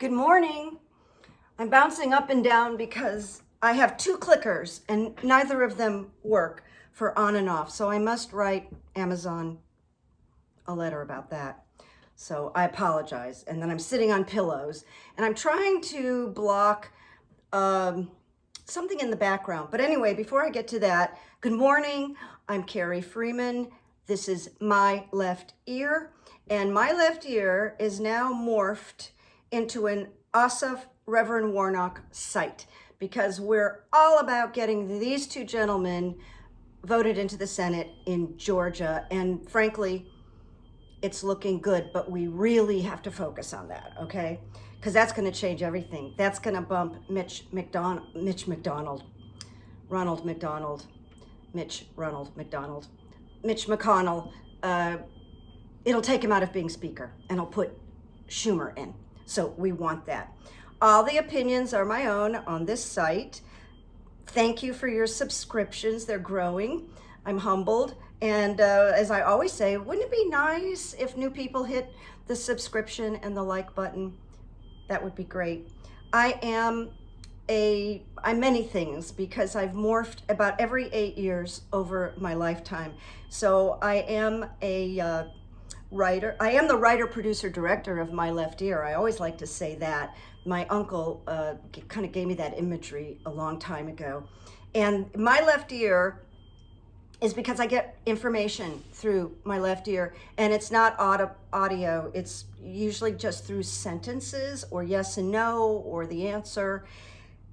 Good morning. I'm bouncing up and down because I have two clickers and neither of them work for on and off. So I must write Amazon a letter about that. So I apologize. And then I'm sitting on pillows and I'm trying to block something in the background. But anyway, before I get to that, good morning. I'm Carrie Freeman. This is my left ear. And my left ear is now morphed into an Asaph Reverend Warnock site because we're all about getting these two gentlemen voted into the Senate in Georgia. And frankly, it's looking good, but we really have to focus on that, okay? Because that's going to change everything. That's going to bump Mitch McConnell, it'll take him out of being speaker and it'll put Schumer in. So we want that. All the opinions are my own on this site. Thank you for your subscriptions. They're growing. I'm humbled. And as I always say, wouldn't it be nice if new people hit the subscription and the like button? That would be great. I'm many things because I've morphed about every 8 years over my lifetime. So I am a writer. I am the writer, producer, director of My Left Ear. I always like to say that. My uncle kind of gave me that imagery a long time ago. And my left ear is because I get information through my left ear, and it's not audio. It's usually just through sentences or yes and no or the answer.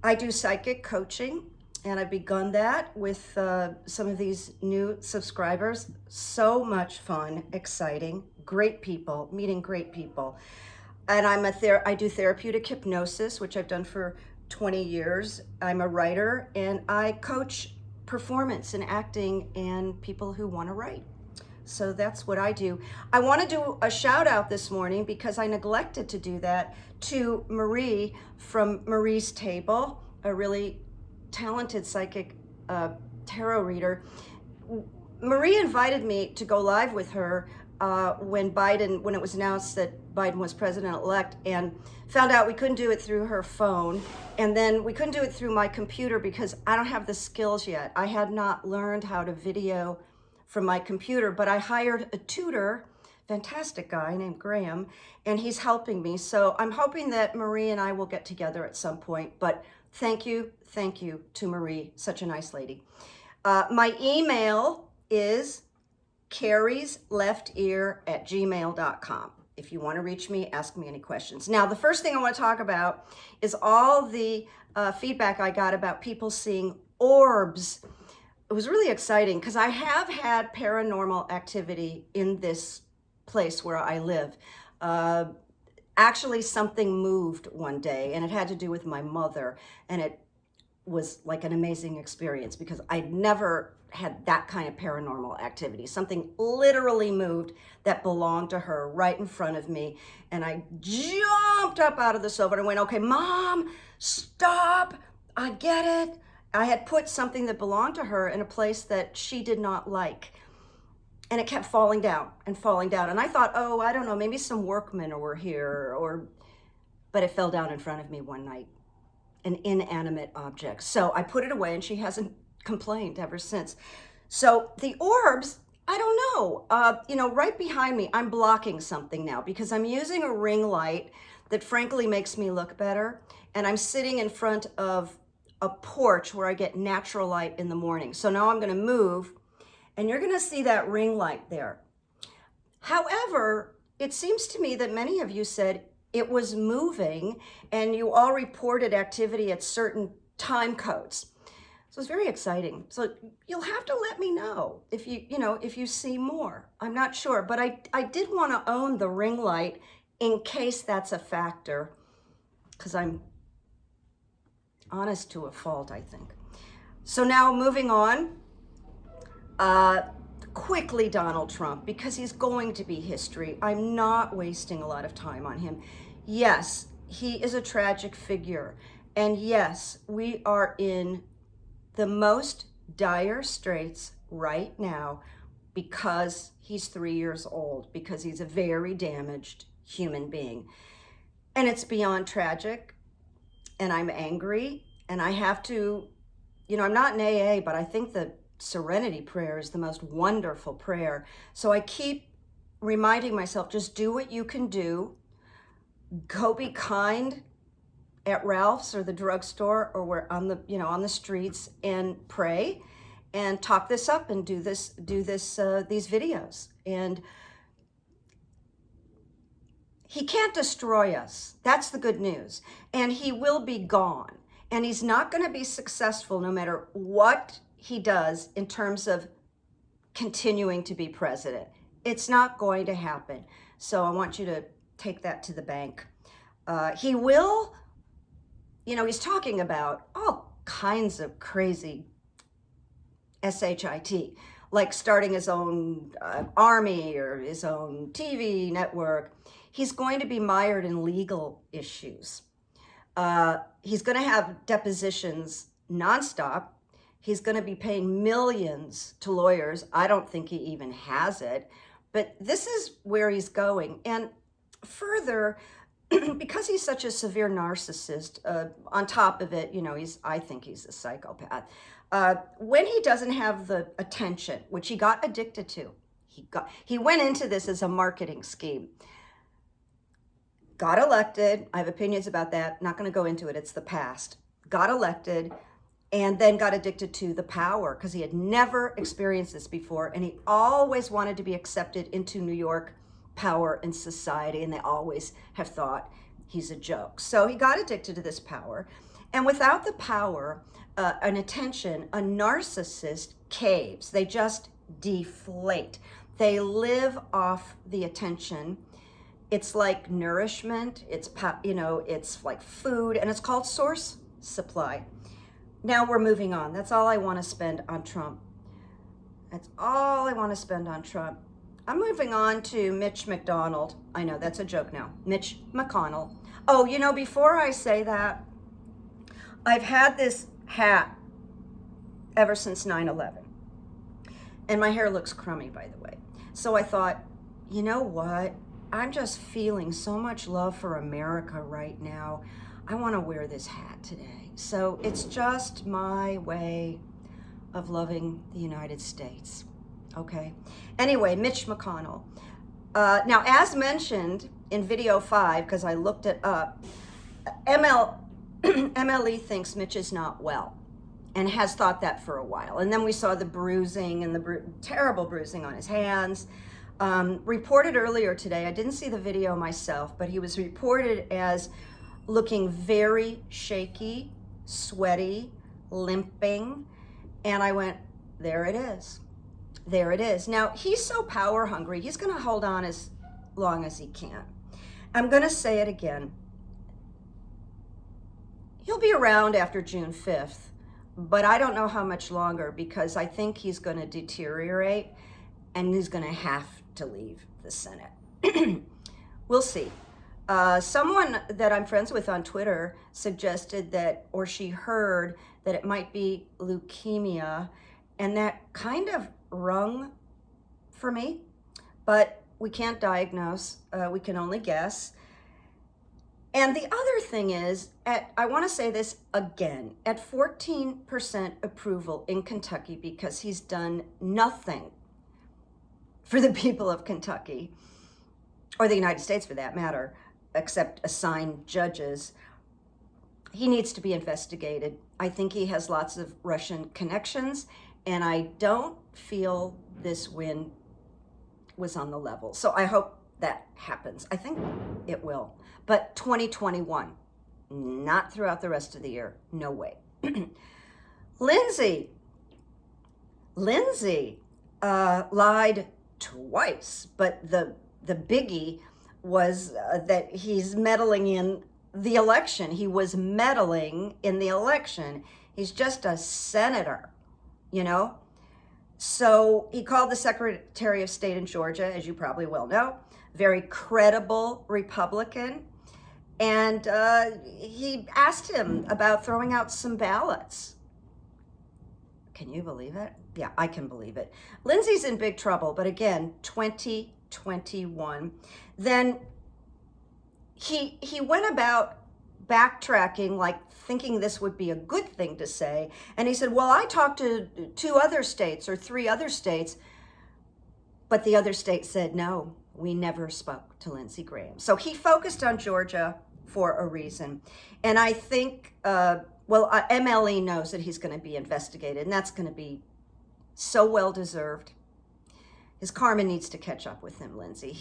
I do psychic coaching, and I've begun that with some of these new subscribers. So much fun, exciting, great people, meeting great people. And I do therapeutic hypnosis, which I've done for 20 years. I'm a writer, and I coach performance and acting and people who want to write. So that's what I do. I want to do a shout out this morning because I neglected to do that to Marie from Marie's Table, a really talented psychic tarot reader. Marie invited me to go live with her when it was announced that Biden was president-elect, and found out we couldn't do it through her phone, and then we couldn't do it through my computer because I don't have the skills yet. I had not learned how to video from my computer, but I hired a tutor, fantastic guy named Graham, and he's helping me. So I'm hoping that Marie and I will get together at some point, but thank you to Marie, such a nice lady. My email is carriesleftear@gmail.com. If you want to reach me, ask me any questions. Now, the first thing I want to talk about is all the feedback I got about people seeing orbs. It was really exciting because I have had paranormal activity in this place where I live. Actually, something moved one day, and it had to do with my mother, and it was like an amazing experience because I'd never had that kind of paranormal activity. Something literally moved that belonged to her right in front of me, and I jumped up out of the sofa and I went, okay, Mom, stop, I get it. I had put something that belonged to her in a place that she did not like, and it kept falling down and falling down, and I thought, oh, I don't know, maybe some workmen were here, but it fell down in front of me one night, an inanimate object. So I put it away, and she hasn't complained ever since. So the orbs, I don't know. Right behind me, I'm blocking something now because I'm using a ring light that frankly makes me look better. And I'm sitting in front of a porch where I get natural light in the morning. So now I'm going to move, and you're going to see that ring light there. However, it seems to me that many of you said it was moving, and you all reported activity at certain time codes. So it's very exciting. So you'll have to let me know if you see more. I'm not sure, but I did want to own the ring light in case that's a factor, because I'm honest to a fault, I think. So now moving on, quickly Donald Trump, because he's going to be history. I'm not wasting a lot of time on him. Yes, he is a tragic figure. And yes, we are in the most dire straits right now because he's 3 years old, because he's a very damaged human being. And it's beyond tragic, and I'm angry, and I have to, I'm not in AA, but I think the Serenity Prayer is the most wonderful prayer. So I keep reminding myself, just do what you can do. Go be kind at Ralph's or the drugstore, or we're on the streets, and pray and talk this up and do these videos. And he can't destroy us. That's the good news. And he will be gone. And he's not going to be successful no matter what he does in terms of continuing to be president. It's not going to happen. So I want you to take that to the bank. He will, he's talking about all kinds of crazy shit, like starting his own army or his own TV network. He's going to be mired in legal issues. He's going to have depositions nonstop. He's going to be paying millions to lawyers. I don't think he even has it, but this is where he's going. And further, because he's such a severe narcissist, on top of it, I think he's a psychopath. When he doesn't have the attention, which he got addicted to, he went into this as a marketing scheme. Got elected. I have opinions about that. Not going to go into it. It's the past. Got elected and then got addicted to the power because he had never experienced this before. And he always wanted to be accepted into New York power and society. And they always have thought he's a joke. So he got addicted to this power. And without the power and attention, a narcissist caves. They just deflate. They live off the attention. It's like nourishment, it's like food, and it's called source supply. Now we're moving on. That's all I want to spend on Trump. That's all I want to spend on Trump. I'm moving on to Mitch McDonald. I know, that's a joke now. Mitch McConnell. Oh, before I say that, I've had this hat ever since 9/11. And my hair looks crummy, by the way. So I thought, you know what? I'm just feeling so much love for America right now. I want to wear this hat today. So it's just my way of loving the United States. Okay. Anyway, Mitch McConnell. Now, as mentioned in video 5, because I looked it up, MLE thinks Mitch is not well and has thought that for a while. And then we saw the bruising and the terrible bruising on his hands. Reported earlier today, I didn't see the video myself, but he was reported as looking very shaky, sweaty, limping, and I went, there it is. There it is. Now, he's so power hungry, he's going to hold on as long as he can. I'm going to say it again. He'll be around after June 5th, but I don't know how much longer because I think he's going to deteriorate and he's going to have to leave the Senate. We'll see. Someone that I'm friends with on Twitter suggested that, or she heard that it might be leukemia, and that kind of rung for me, but we can't diagnose, we can only guess. And the other thing is, I want to say this again, at 14% approval in Kentucky because he's done nothing for the people of Kentucky, or the United States for that matter, except assign judges. He needs to be investigated. I think he has lots of Russian connections, and I don't feel this win was on the level. So I hope that happens. I think it will. But 2021, not throughout the rest of the year. No way. Lindsay lied twice, but the biggie was that he's meddling in the election. He was meddling in the election. He's just a senator, So he called the Secretary of State in Georgia, as you probably well know, very credible Republican. And he asked him about throwing out some ballots. Can you believe it? Yeah, I can believe it. Lindsay's in big trouble, but again, 2021. Then he went about backtracking, like thinking this would be a good thing to say. And he said, well, I talked to 2 other states or 3 other states, but the other state said, no, we never spoke to Lindsay Graham. So he focused on Georgia for a reason. And I think, MLE knows that he's going to be investigated, and that's going to be so well-deserved. His karma needs to catch up with him, Lindsay.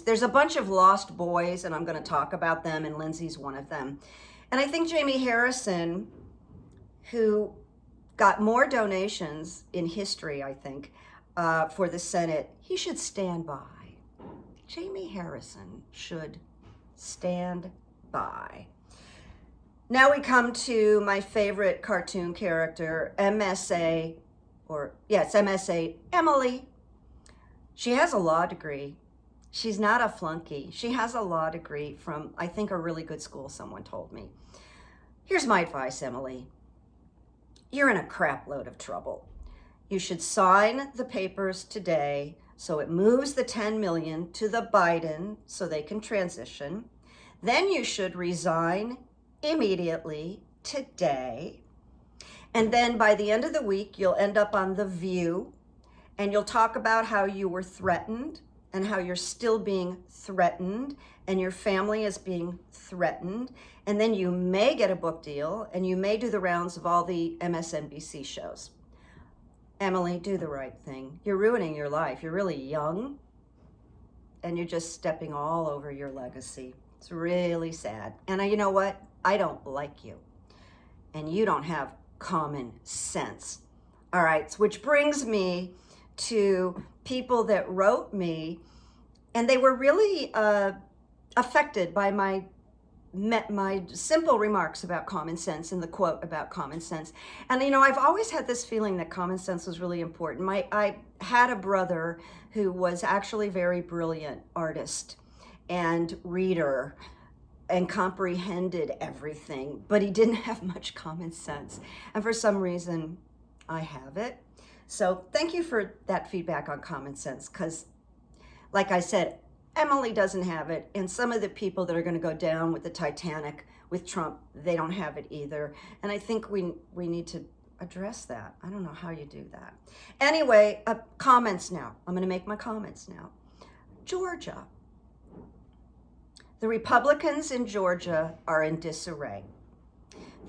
There's a bunch of lost boys, and I'm going to talk about them, and Lindsay's one of them. And I think Jamie Harrison, who got more donations in history, I think, for the Senate, he should stand by. Jamie Harrison should stand by. Now we come to my favorite cartoon character, MSA Emily. She has a law degree. She's not a flunky. She has a law degree from, I think, a really good school, someone told me. Here's my advice, Emily. You're in a crap load of trouble. You should sign the papers today so it moves the 10 million to the Biden so they can transition. Then you should resign immediately today. And then by the end of the week, you'll end up on The View, and you'll talk about how you were threatened and how you're still being threatened and your family is being threatened. And then you may get a book deal and you may do the rounds of all the MSNBC shows. Emily, do the right thing. You're ruining your life. You're really young and you're just stepping all over your legacy. It's really sad. And you know what? I don't like you. And you don't have common sense. All right, which brings me to people that wrote me, and they were really affected by my simple remarks about common sense and the quote about common sense. And I've always had this feeling that common sense was really important. I had a brother who was actually a very brilliant artist and reader and comprehended everything, but he didn't have much common sense. And for some reason, I have it. So thank you for that feedback on common sense, because like I said, Emily doesn't have it, and some of the people that are going to go down with the Titanic with Trump, they don't have it either. And I think we need to address that. I don't know how you do that. Anyway, comments now. I'm going to make my comments now. Georgia. The Republicans in Georgia are in disarray.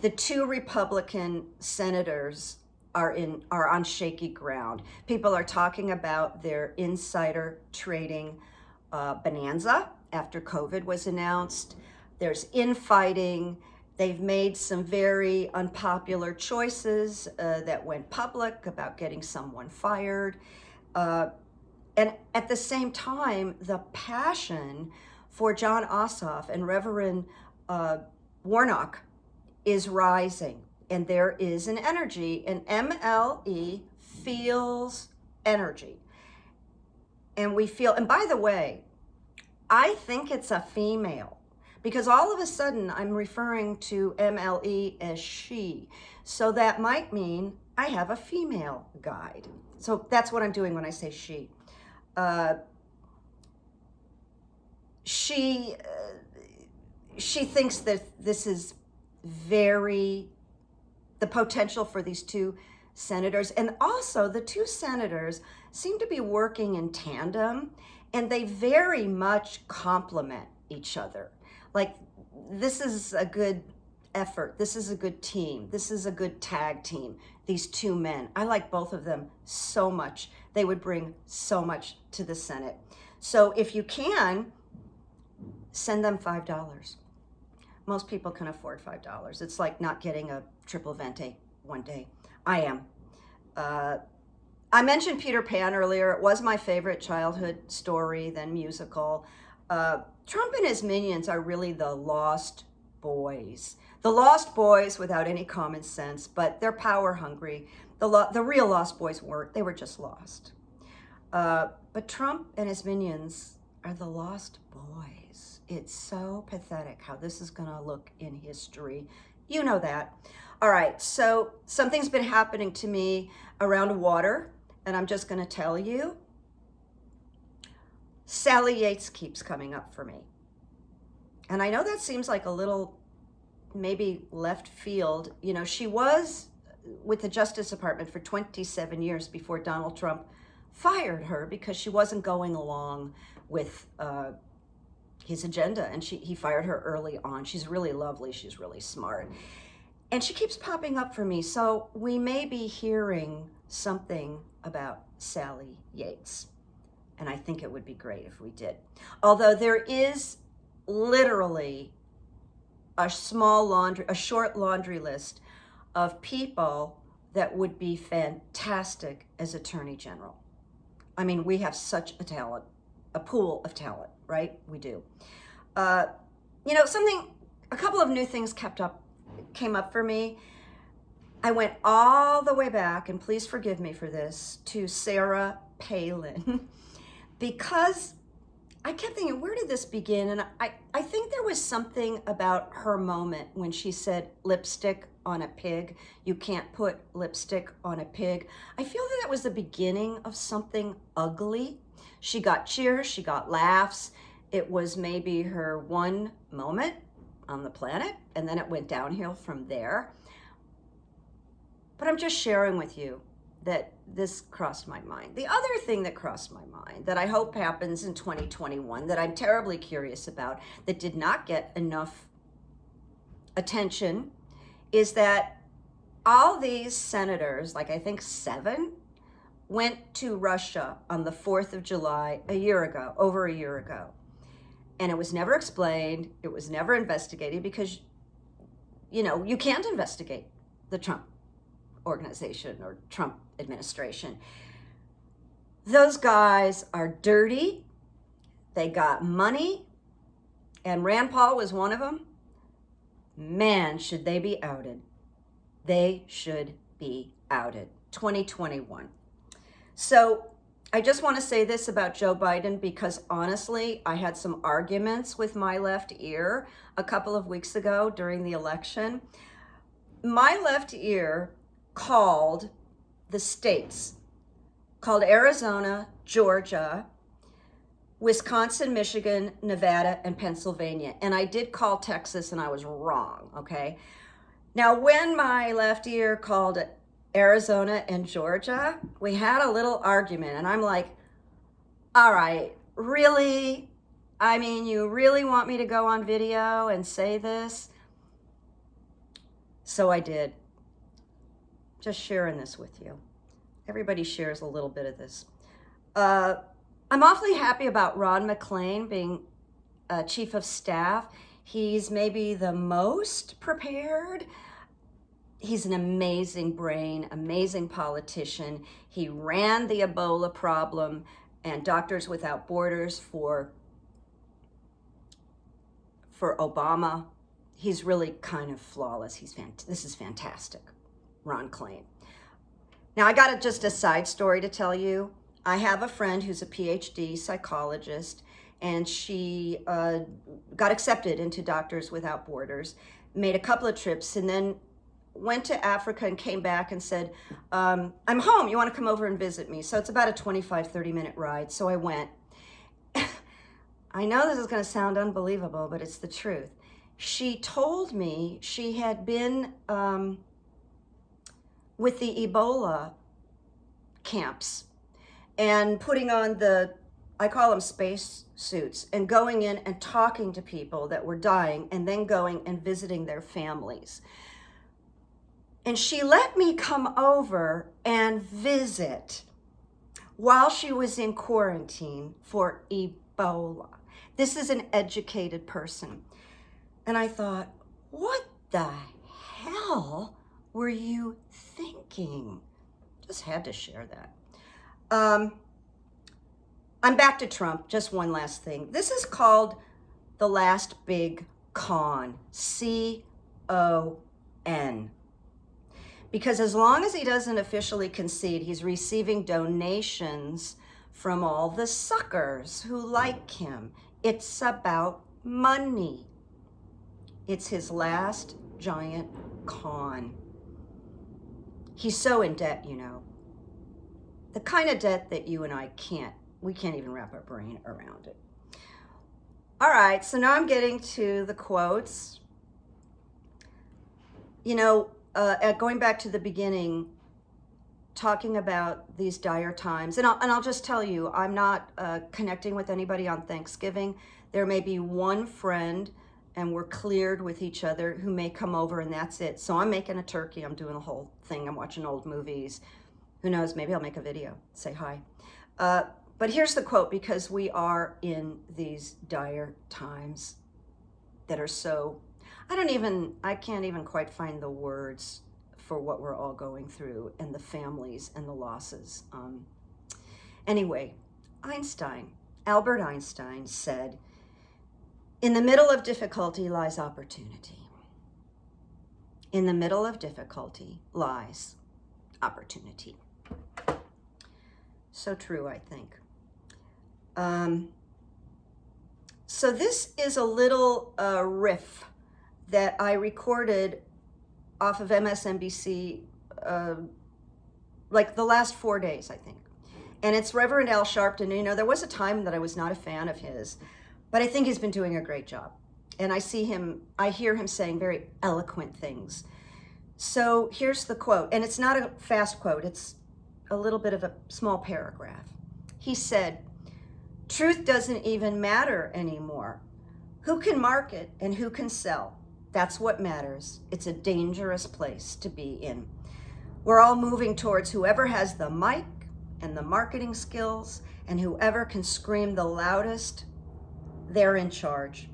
The 2 Republican senators are on shaky ground. People are talking about their insider trading bonanza after COVID was announced. There's infighting. They've made some very unpopular choices that went public about getting someone fired. And at the same time, the passion for John Ossoff and Reverend Warnock is rising. And there is an energy, and MLE feels energy. And we feel, and by the way, I think it's a female, because all of a sudden I'm referring to MLE as she. So that might mean I have a female guide. So that's what I'm doing when I say she. She thinks that this is the potential for these 2 senators, and also the 2 senators seem to be working in tandem, and they very much complement each other. Like, this is a good effort. This is a good team. This is a good tag team. These 2 men. I like both of them so much. They would bring so much to the Senate. So if you can, send them $5. Most people can afford $5. It's like not getting a triple venti one day. I am. I mentioned Peter Pan earlier. It was my favorite childhood story, then musical. Trump and his minions are really the lost boys. The lost boys without any common sense, but they're power hungry. The real lost boys weren't. They were just lost. But Trump and his minions are the lost boys. It's so pathetic how this is going to look in history. You know that. All right, so something's been happening to me around water, and I'm just going to tell you. Sally Yates keeps coming up for me. And I know that seems like a little maybe left field. You know, she was with the Justice Department for 27 years before Donald Trump fired her because she wasn't going along with his agenda, and he fired her early on. She's really lovely. She's really smart. And she keeps popping up for me. So we may be hearing something about Sally Yates. And I think it would be great if we did. Although there is literally a short laundry list of people that would be fantastic as Attorney General. I mean, we have such a talent, a pool of talent, right? We do. You know, a couple of new things came up for me. I went all the way back, and please forgive me for this, to Sarah Palin, because I kept thinking, where did this begin? And I think there was something about her moment when she said lipstick on a pig. You can't put lipstick on a pig. I feel that was the beginning of something ugly. She got cheers, she got laughs. It was maybe her one moment on the planet, and then it went downhill from there. But I'm just sharing with you that this crossed my mind. The other thing that crossed my mind that I hope happens in 2021 that I'm terribly curious about that did not get enough attention is that all these senators, like I think 7, went to Russia on the 4th of July over a year ago. And it was never explained. It was never investigated because, you know, you can't investigate the Trump organization or Trump administration. Those guys are dirty. They got money. And Rand Paul was one of them. Man, should they be outed. They should be outed. 2021. So I just want to say this about Joe Biden because honestly, I had some arguments with my left ear a couple of weeks ago during the election. My left ear called the states, called Arizona, Georgia, Wisconsin, Michigan, Nevada, and Pennsylvania. And I did call Texas and I was wrong, okay? Now, when my left ear called Arizona and Georgia, we had a little argument and I'm like, all right, really? I mean, you really want me to go on video and say this? So I did. Just sharing this with you. Everybody shares a little bit of this. I'm awfully happy about Ron McClain being chief of staff. He's maybe the most prepared. He's an amazing brain, amazing politician. He ran the Ebola problem and Doctors Without Borders for Obama. He's really kind of flawless. This is fantastic, Ron McClain. Now, I got just a side story to tell you. I have a friend who's a PhD psychologist, and she got accepted into Doctors Without Borders, made a couple of trips, and then went to Africa and came back and said, I'm home, you want to come over and visit me? So it's about a 25, 30-minute ride. So I went. I know this is going to sound unbelievable, but it's the truth. She told me she had been with the Ebola camps and putting on I call them space suits, and going in and talking to people that were dying and then going and visiting their families. And she let me come over and visit while she was in quarantine for Ebola. This is an educated person. And I thought, what the hell were you thinking? Just had to share that. I'm back to Trump. Just one last thing. This is called the last big con, C-O-N. Because as long as he doesn't officially concede, he's receiving donations from all the suckers who like him. It's about money. It's his last giant con. He's so in debt, you know. The kind of debt that you and I we can't even wrap our brain around it. All right, so now I'm getting to the quotes. You know, going back to the beginning, talking about these dire times, and I'll just tell you, I'm not connecting with anybody on Thanksgiving. There may be one friend, and we're cleared with each other, who may come over, and that's it. So I'm making a turkey. I'm doing the whole thing. I'm watching old movies. Who knows? Maybe I'll make a video. Say hi. But here's the quote, because we are in these dire times that are so, I can't even quite find the words for what we're all going through, and the families and the losses. Anyway, Albert Einstein said, "In the middle of difficulty lies opportunity. In the middle of difficulty lies opportunity." So true, I think. So this is a little riff that I recorded off of MSNBC like the last 4 days, I think. And it's Rev Al Sharpton. You know, there was a time that I was not a fan of his, but I think he's been doing a great job. And I hear him saying very eloquent things. So here's the quote, and it's not a fast quote, it's a little bit of a small paragraph. He said, "Truth doesn't even matter anymore. Who can market and who can sell? That's what matters. It's a dangerous place to be in. We're all moving towards whoever has the mic and the marketing skills, and whoever can scream the loudest, they're in charge.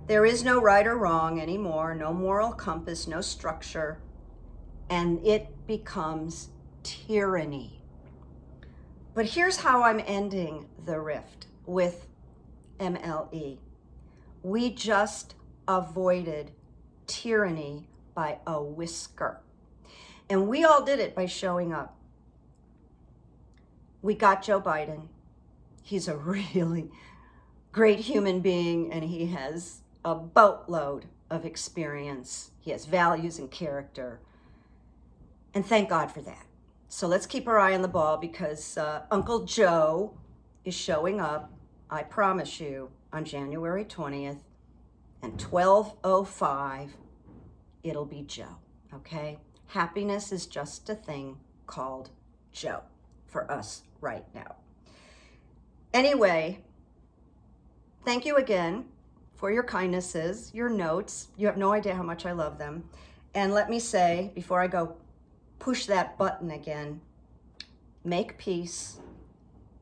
There is no right or wrong anymore, no moral compass, no structure, and it becomes tyranny." But here's how I'm ending the rift with MLE. We just avoided tyranny by a whisker. And we all did it by showing up. We got Joe Biden. He's a really great human being, and he has a boatload of experience. He has values and character. And thank God for that. So let's keep our eye on the ball, because Uncle Joe is showing up, I promise you, on January 20th, and 12:05, it'll be Joe, okay? Happiness is just a thing called Joe for us right now. Anyway, thank you again for your kindnesses, your notes. You have no idea how much I love them. And let me say, before I go push that button again, make peace,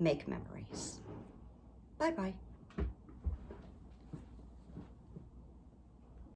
make memories. Bye-bye.